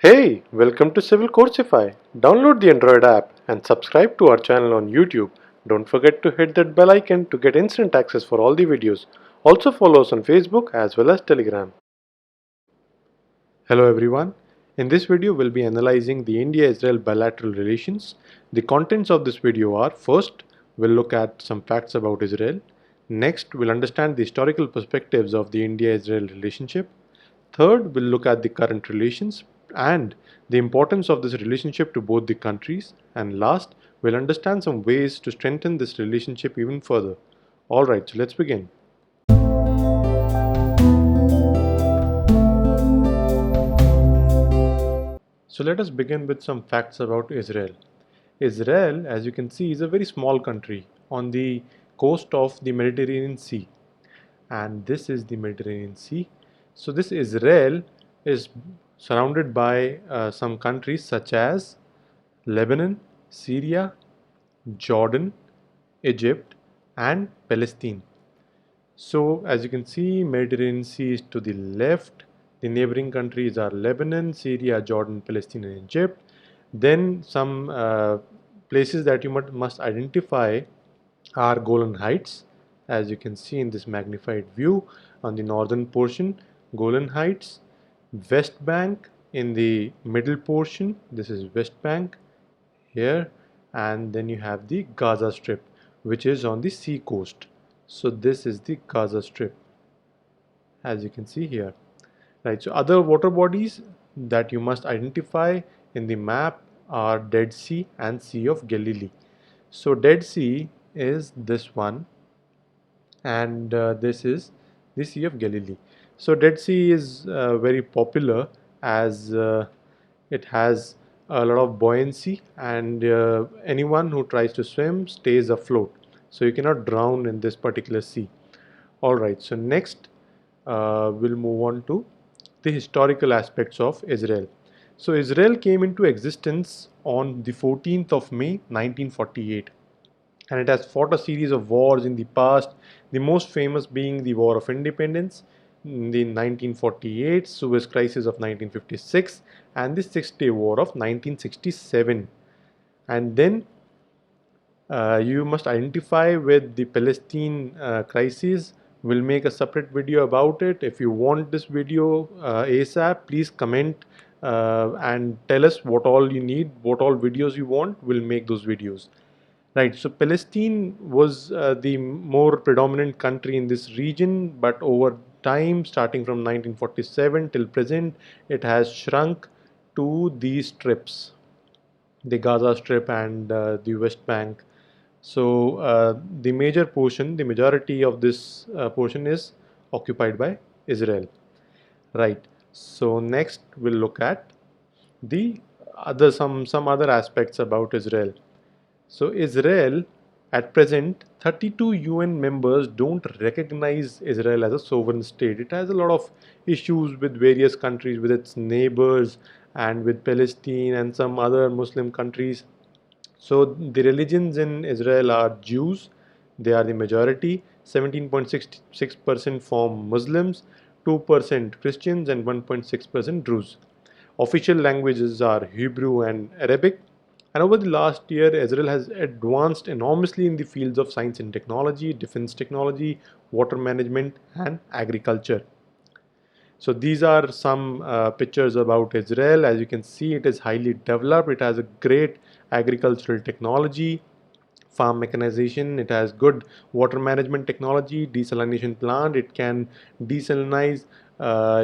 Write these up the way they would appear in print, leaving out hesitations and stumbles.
Hey, welcome to Civil Coursify. Download the Android app and subscribe to our channel on YouTube. Don't forget to hit that bell icon to get instant access for all the videos. Also follow us on Facebook as well as Telegram. Hello everyone. In this video we'll be analyzing the India-Israel Bilateral Relations. The contents of this video are: first, we'll look at some facts about Israel. Next, we'll understand the historical perspectives of the India-Israel relationship. Third, we'll look at the current relations and the importance of this relationship to both the countries. And last, we'll understand some ways to strengthen this relationship even further. Alright, so let's begin. So let us begin with some facts about Israel. Israel, as you can see, is a very small country on the coast of the Mediterranean Sea. And this is the Mediterranean Sea. So this Israel is surrounded by some countries such as Lebanon, Syria, Jordan, Egypt and Palestine. So as you can see, Mediterranean Sea is to the left. The neighboring countries are Lebanon, Syria, Jordan, Palestine and Egypt. Then some places that you must identify are Golan Heights, as you can see in this magnified view on the northern portion, Golan Heights, West Bank in the middle portion, this is West Bank here, and then you have the Gaza Strip, which is on the sea coast. So this is the Gaza Strip, as you can see here. Right, so other water bodies that you must identify in the map are Dead Sea and Sea of Galilee. So Dead Sea is this one, and this is the Sea of Galilee. So Dead Sea is very popular as it has a lot of buoyancy, and anyone who tries to swim stays afloat. So you cannot drown in this particular sea. Alright, so next we'll move on to the historical aspects of Israel. So Israel came into existence on the 14th of May 1948, and it has fought a series of wars in the past, the most famous being the War of Independence, the 1948, Suez Crisis of 1956 and the Six-Day War of 1967. And then you must identify with the Palestine crisis. We'll make a separate video about it. If you want this video ASAP, please comment and tell us what all you need, what all videos you want. We'll make those videos. Right, so Palestine was the more predominant country in this region, but over time, starting from 1947 till present, it has shrunk to these strips, the Gaza Strip and the West Bank. So the major portion, the majority of this portion is occupied by Israel. Right. So next we'll look at the other some other aspects about Israel. So Israel, at present, 32 UN members don't recognize Israel as a sovereign state. It has a lot of issues with various countries, with its neighbors and with Palestine and some other Muslim countries. So the religions in Israel are Jews, they are the majority, 17.66% form Muslims, 2% Christians and 1.6% Druze. Official languages are Hebrew and Arabic. And over the last year, Israel has advanced enormously in the fields of science and technology, defense technology, water management and agriculture. So these are some pictures about Israel. As you can see, it is highly developed. It has a great agricultural technology, farm mechanization. It has good water management technology, desalination plant. It can desalinize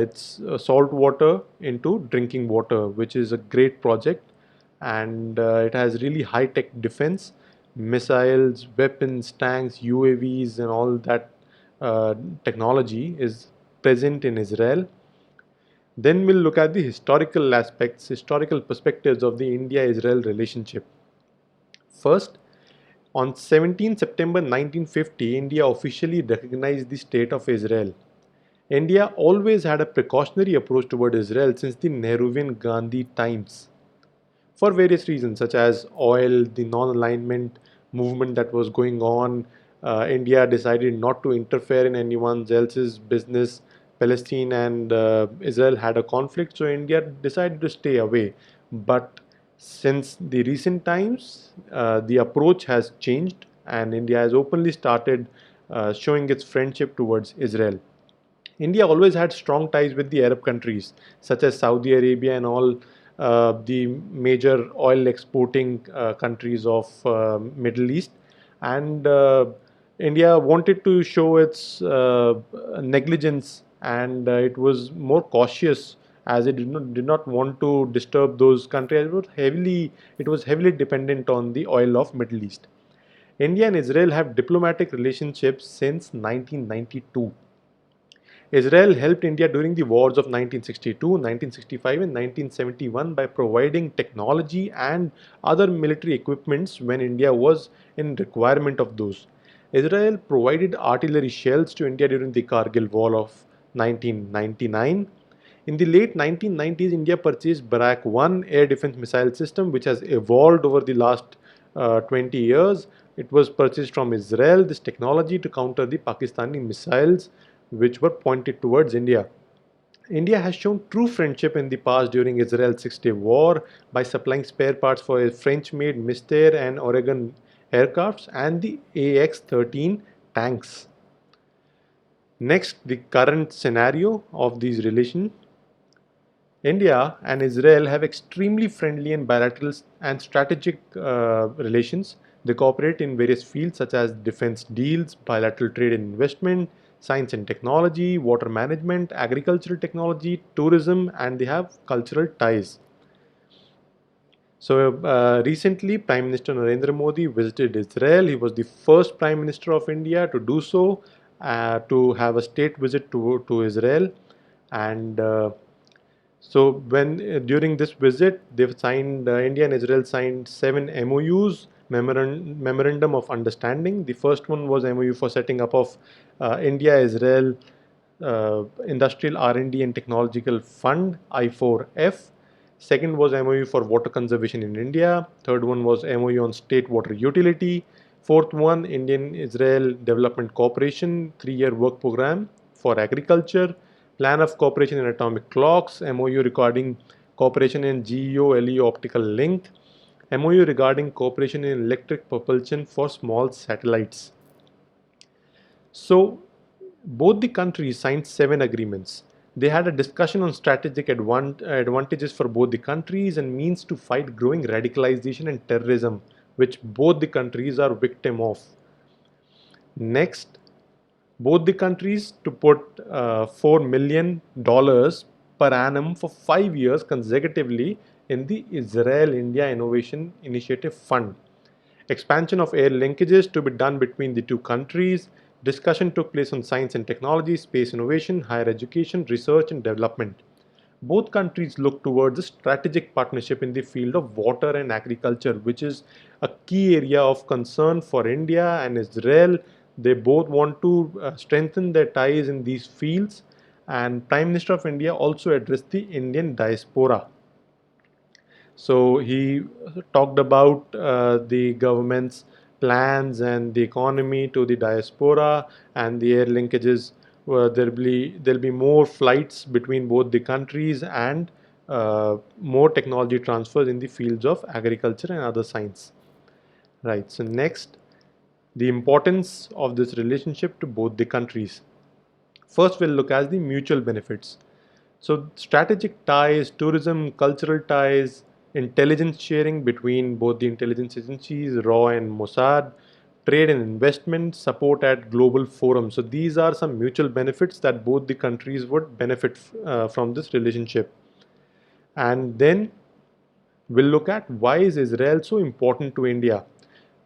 its salt water into drinking water, which is a great project. And it has really high-tech defense, missiles, weapons, tanks, UAVs, and all that technology is present in Israel. Then we'll look at the historical aspects, historical perspectives of the India-Israel relationship. First, on 17 September 1950, India officially recognized the state of Israel. India always had a precautionary approach toward Israel since the Nehruvian Gandhi times, for various reasons such as oil, the non-alignment movement that was going on. India decided not to interfere in anyone else's business. Palestine and Israel had a conflict, so India decided to stay away. But since the recent times, the approach has changed, and India has openly started showing its friendship towards Israel. India always had strong ties with the Arab countries, such as Saudi Arabia and all the major oil exporting countries of Middle East. And India wanted to show its negligence, and it was more cautious as it did not want to disturb those countries. It was heavily dependent on the oil of Middle East. India and Israel have diplomatic relationships since 1992. Israel helped India during the wars of 1962, 1965, and 1971 by providing technology and other military equipments when India was in requirement of those. Israel provided artillery shells to India during the Kargil War of 1999. In the late 1990s, India purchased Barak 1 air defense missile system, which has evolved over the last 20 years. It was purchased from Israel, this technology to counter the Pakistani missiles which were pointed towards India. India has shown true friendship in the past during Israel's Six-Day War by supplying spare parts for a French-made Mystère and Oregon aircrafts and the AX-13 tanks. Next, the current scenario of these relations. India and Israel have extremely friendly and bilateral and strategic relations. They cooperate in various fields such as defense deals, bilateral trade and investment, science and technology, water management, agricultural technology, tourism, and they have cultural ties. So recently, Prime Minister Narendra Modi visited Israel. He was the first Prime Minister of India to do so, to have a state visit to Israel. And so when during this visit, they've signed India and Israel signed 7 MOUs, memorandum of understanding. The first one was MOU for setting up of India-Israel Industrial R&D and Technological Fund I4F. Second was MOU for water conservation in India. Third one was MOU on state water utility. Fourth one, Indian-Israel Development Cooperation 3-year work program for agriculture. Plan of cooperation in atomic clocks, MOU regarding cooperation in GEO-LEO optical link, MOU regarding cooperation in electric propulsion for small satellites. So, both the countries signed 7 agreements. They had a discussion on strategic advantages for both the countries and means to fight growing radicalization and terrorism, which both the countries are victim of. Next, both the countries to put $4 million per annum for 5 years consecutively in the Israel-India Innovation Initiative Fund. Expansion of air linkages to be done between the two countries. Discussion took place on science and technology, space innovation, higher education, research and development. Both countries look towards a strategic partnership in the field of water and agriculture, which is a key area of concern for India and Israel. They both want to strengthen their ties in these fields, and Prime Minister of India also addressed the Indian diaspora. So he talked about the government's plans and the economy to the diaspora and the air linkages. There'll be more flights between both the countries and more technology transfers in the fields of agriculture and other science. Right. So next, the importance of this relationship to both the countries. First, we'll look at the mutual benefits. So, strategic ties, tourism, cultural ties, intelligence sharing between both the intelligence agencies, RAW and Mossad, trade and investment, support at global forums. So, these are some mutual benefits that both the countries would benefit from this relationship. And then we'll look at why is Israel so important to India.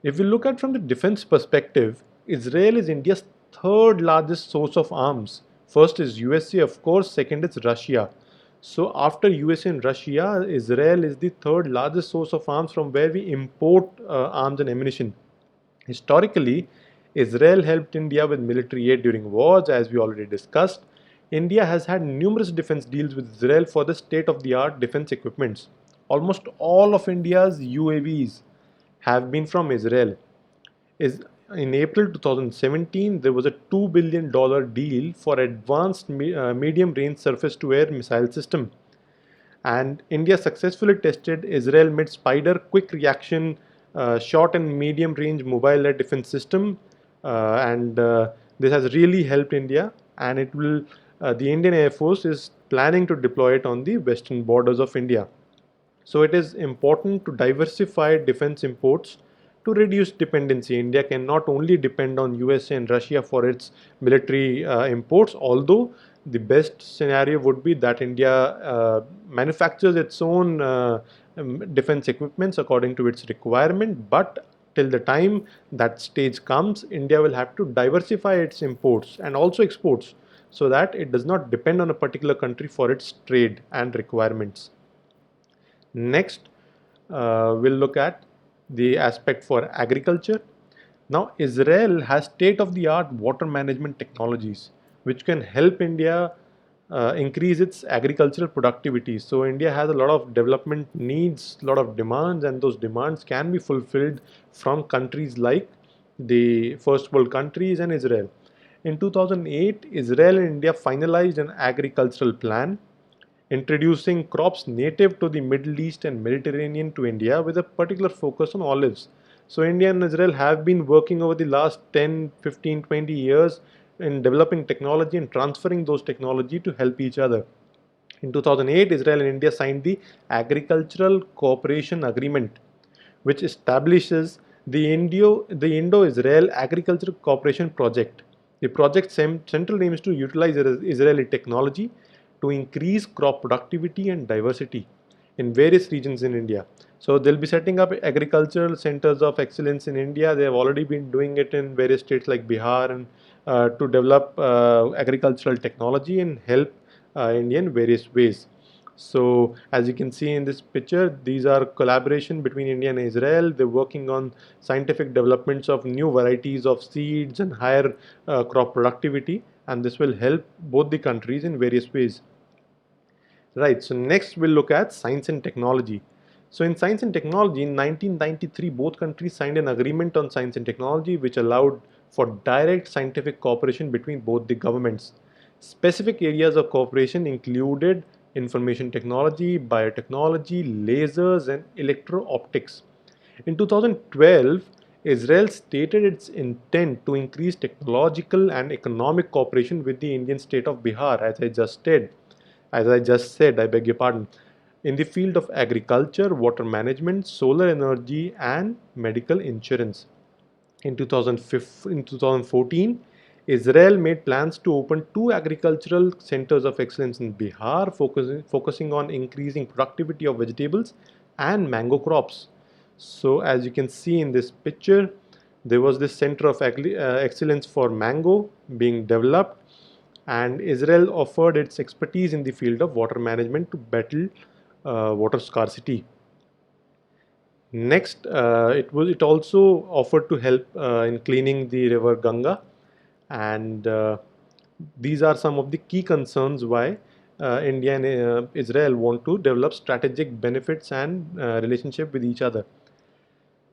If we look at from the defense perspective, Israel is India's third largest source of arms. First is USA, of course, second is Russia. So after USA and Russia, Israel is the third largest source of arms from where we import arms and ammunition. Historically, Israel helped India with military aid during wars, as we already discussed. India has had numerous defense deals with Israel for the state-of-the-art defense equipments. Almost all of India's UAVs have been from Israel. in April 2017, there was a $2 billion deal for advanced medium-range surface-to-air missile system. And India successfully tested Israel-made Spider quick reaction short and medium-range mobile air defense system, and this has really helped India. And it will, the Indian Air Force is planning to deploy it on the western borders of India. So it is important to diversify defense imports to reduce dependency. India cannot only depend on USA and Russia for its military imports, although the best scenario would be that India manufactures its own defense equipments according to its requirement. But till the time that stage comes, India will have to diversify its imports and also exports so that it does not depend on a particular country for its trade and requirements. Next, we'll look at the aspect for agriculture. Now, Israel has state-of-the-art water management technologies which can help India increase its agricultural productivity. So, India has a lot of development needs, a lot of demands, and those demands can be fulfilled from countries like the first world countries and Israel. In 2008, Israel and India finalized an agricultural plan introducing crops native to the Middle East and Mediterranean to India with a particular focus on olives. So India and Israel have been working over the last 10, 15, 20 years in developing technology and transferring those technology to help each other. In 2008, Israel and India signed the Agricultural Cooperation Agreement, which establishes the Indo-Israel Agricultural Cooperation Project. The project's central aim is to utilize Israeli technology to increase crop productivity and diversity in various regions in India. So they'll be setting up agricultural centers of excellence in India. They have already been doing it in various states like Bihar and to develop agricultural technology and help India in various ways. So as you can see in this picture, these are collaboration between India and Israel. They're working on scientific developments of new varieties of seeds and higher crop productivity, and this will help both the countries in various ways. Right, so next we'll look at science and technology. So in science and technology, in 1993, both countries signed an agreement on science and technology which allowed for direct scientific cooperation between both the governments. Specific areas of cooperation included information technology, biotechnology, lasers, and electro-optics. In 2012, Israel stated its intent to increase technological and economic cooperation with the Indian state of Bihar, as I just said, I beg your pardon, in the field of agriculture, water management, solar energy, and medical insurance. In 2014, Israel made plans to open 2 agricultural centers of excellence in Bihar, focusing on increasing productivity of vegetables and mango crops. So, as you can see in this picture, there was this center of excellence for mango being developed, and Israel offered its expertise in the field of water management to battle water scarcity. Next, it also offered to help in cleaning the river Ganga, and these are some of the key concerns why India and Israel want to develop strategic benefits and relationship with each other.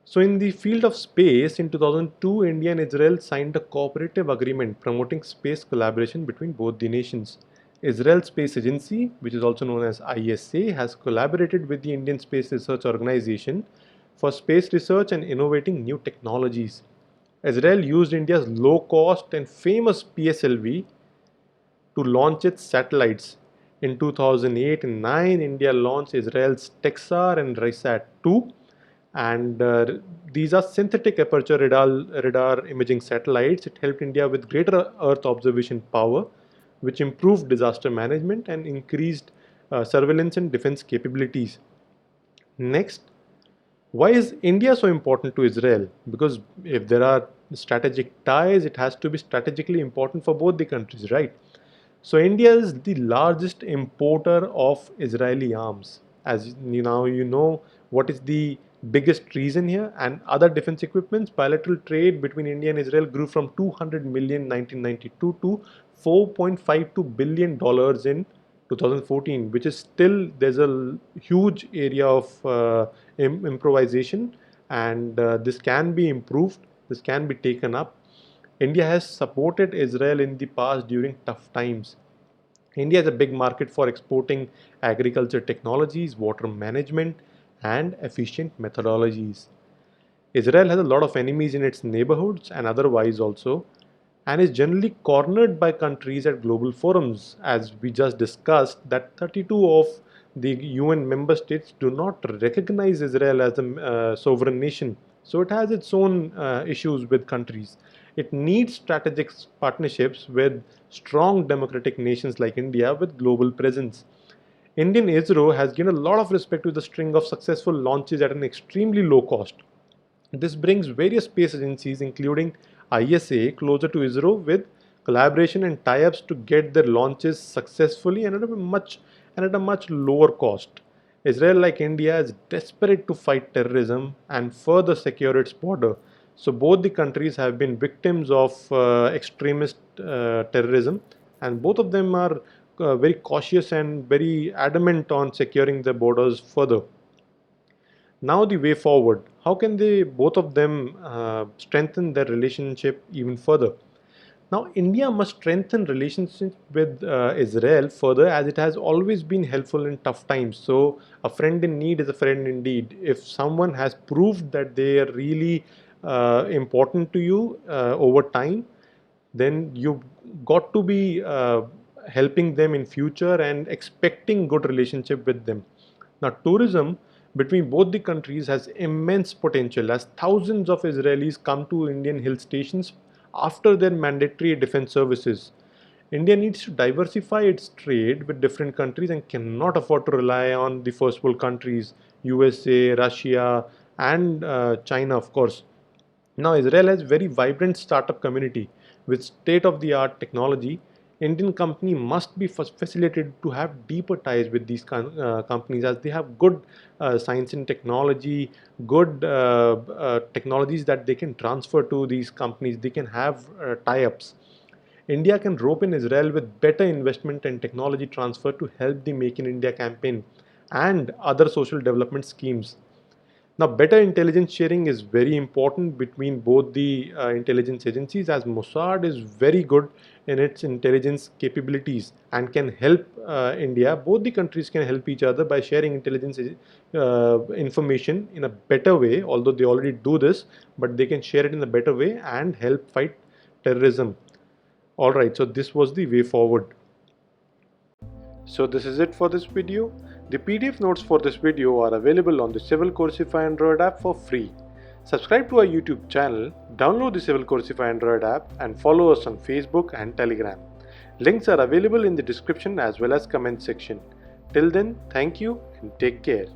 So in the field of space, in 2002, India and Israel signed a cooperative agreement promoting space collaboration between both the nations. Israel Space Agency, which is also known as ISA, has collaborated with the Indian Space Research Organization for space research and innovating new technologies. Israel used India's low-cost and famous PSLV to launch its satellites. In 2008 and 9, India launched Israel's Texar and Risat-2, and these are synthetic aperture radar imaging satellites. It helped India with greater Earth observation power, which improved disaster management and increased surveillance and defense capabilities. Next, why is India so important to Israel? Because if there are strategic ties, it has to be strategically important for both the countries, right? So India is the largest importer of Israeli arms. As you know what is the biggest reason here, and other defense equipments. Bilateral trade between India and Israel grew from 200 million in 1992 to $4.52 billion in 2014, which is still, there's a huge area of improvisation, and this can be improved this can be taken up. India has supported Israel in the past during tough times. India is a big market for exporting agriculture technologies, water management, and efficient methodologies. Israel has a lot of enemies in its neighborhoods and otherwise also, and is generally cornered by countries at global forums. As we just discussed, that 32 of the UN member states do not recognize Israel as a sovereign nation. So it has its own issues with countries. It needs strategic partnerships with strong democratic nations like India with global presence. Indian ISRO has given a lot of respect to the string of successful launches at an extremely low cost. This brings various space agencies, including ISA, closer to ISRO with collaboration and tie-ups to get their launches successfully and at a much lower cost. Israel, like India, is desperate to fight terrorism and further secure its border. So both the countries have been victims of extremist terrorism, and both of them are very cautious and very adamant on securing their borders further. Now the way forward, how can they both of them strengthen their relationship even further? Now India must strengthen relations with Israel further, as it has always been helpful in tough times. So a friend in need is a friend indeed. If someone has proved that they are really important to you over time, then you've got to be helping them in future and expecting good relationship with them. Now tourism between both the countries has immense potential, as thousands of Israelis come to Indian hill stations after their mandatory defense services. India needs to diversify its trade with different countries and cannot afford to rely on the first world countries, USA, Russia, and China, of course. Now, Israel has very vibrant startup community with state-of-the-art technology. Indian company must be facilitated to have deeper ties with these companies, as they have good science and technology, good technologies that they can transfer to these companies. They can have tie-ups. India can rope in Israel with better investment and technology transfer to help the Make in India campaign and other social development schemes. Now, better intelligence sharing is very important between both the intelligence agencies, as Mossad is very good in its intelligence capabilities and can help India. Both the countries can help each other by sharing intelligence information in a better way, although they already do this, but they can share it in a better way and help fight terrorism. Alright, so this was the way forward. So this is it for this video. The PDF notes for this video are available on the Civil Coursify Android app for free. Subscribe to our YouTube channel, download the Civil Coursify Android app, and follow us on Facebook and Telegram. Links are available in the description as well as comment section. Till then, thank you and take care.